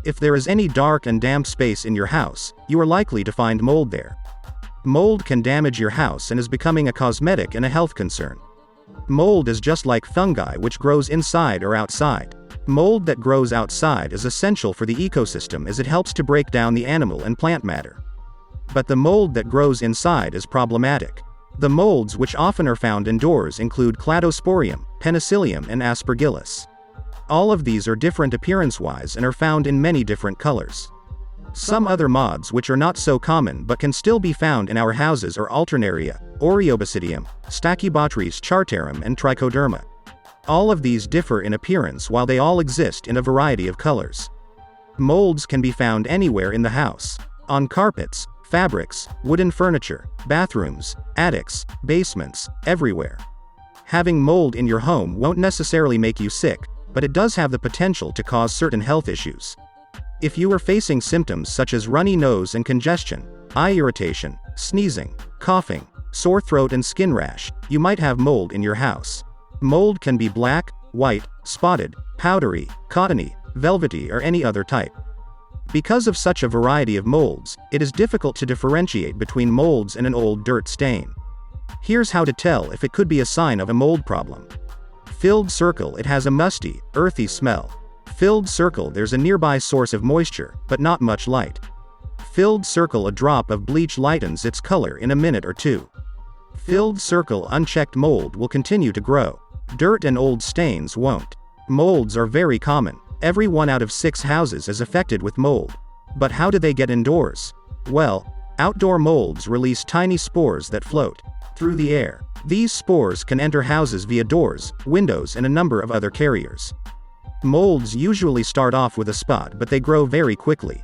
If there is any dark and damp space in your house, you are likely to find mold there. Mold can damage your house and is becoming a cosmetic and a health concern. Mold is just like fungi, which grows inside or outside. Mold that grows outside is essential for the ecosystem as it helps to break down the animal and plant matter. But the mold that grows inside is problematic. The molds which often are found indoors include Cladosporium, Penicillium and Aspergillus. All of these are different appearance-wise and are found in many different colors. Some other mods which are not so common but can still be found in our houses are Alternaria, Oreobasidium, Stachybotrys chartarum and Trichoderma. All of these differ in appearance while they all exist in a variety of colors. Molds can be found anywhere in the house. On carpets, fabrics, wooden furniture, bathrooms, attics, basements, everywhere. Having mold in your home won't necessarily make you sick, but it does have the potential to cause certain health issues. If you are facing symptoms such as runny nose and congestion, eye irritation, sneezing, coughing, sore throat and skin rash, you might have mold in your house. Mold can be black, white, spotted, powdery, cottony, velvety or any other type. Because of such a variety of molds, it is difficult to differentiate between molds and an old dirt stain. Here's how to tell if it could be a sign of a mold problem. Filled circle, it has a musty, earthy smell. Filled circle, there's a nearby source of moisture, but not much light. Filled circle, a drop of bleach lightens its color in a minute or two. Filled circle, unchecked mold will continue to grow. Dirt and old stains won't. Molds are very common. Every 1 out of 6 houses is affected with mold. But how do they get indoors? Well, outdoor molds release tiny spores that float through the air. These spores can enter houses via doors, windows and a number of other carriers. Molds usually start off with a spot, but they grow very quickly.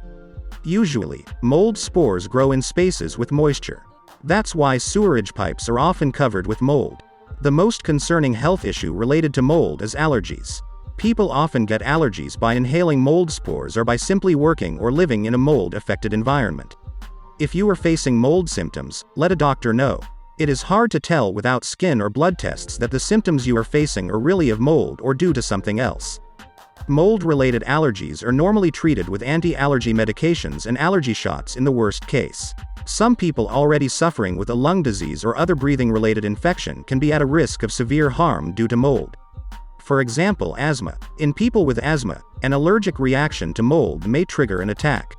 Usually, mold spores grow in spaces with moisture. That's why sewerage pipes are often covered with mold. The most concerning health issue related to mold is allergies. People often get allergies by inhaling mold spores or by simply working or living in a mold-affected environment. If you are facing mold symptoms, let a doctor know. It is hard to tell without skin or blood tests that the symptoms you are facing are really of mold or due to something else. Mold-related allergies are normally treated with anti-allergy medications and allergy shots in the worst case. Some people already suffering with a lung disease or other breathing-related infection can be at a risk of severe harm due to mold. For example, asthma. In people with asthma, an allergic reaction to mold may trigger an attack.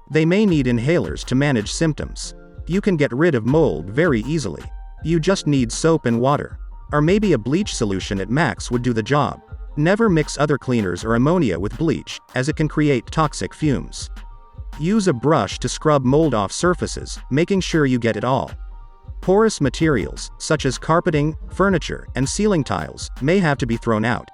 They may need inhalers to manage symptoms. You can get rid of mold very easily. You just need soap and water. Or maybe a bleach solution at max would do the job. Never mix other cleaners or ammonia with bleach, as it can create toxic fumes. Use a brush to scrub mold off surfaces, making sure you get it all. Porous materials, such as carpeting, furniture, and ceiling tiles, may have to be thrown out.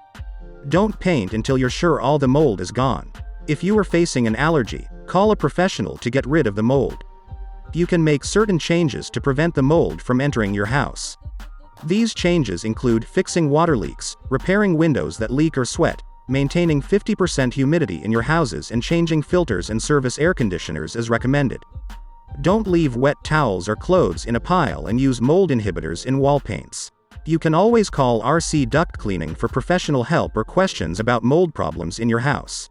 Don't paint until you're sure all the mold is gone. If you are facing an allergy, call a professional to get rid of the mold. You can make certain changes to prevent the mold from entering your house. These changes include fixing water leaks, repairing windows that leak or sweat, maintaining 50% humidity in your houses and changing filters and service air conditioners as recommended. Don't leave wet towels or clothes in a pile and use mold inhibitors in wall paints. You can always call RC Duct Cleaning for professional help or questions about mold problems in your house.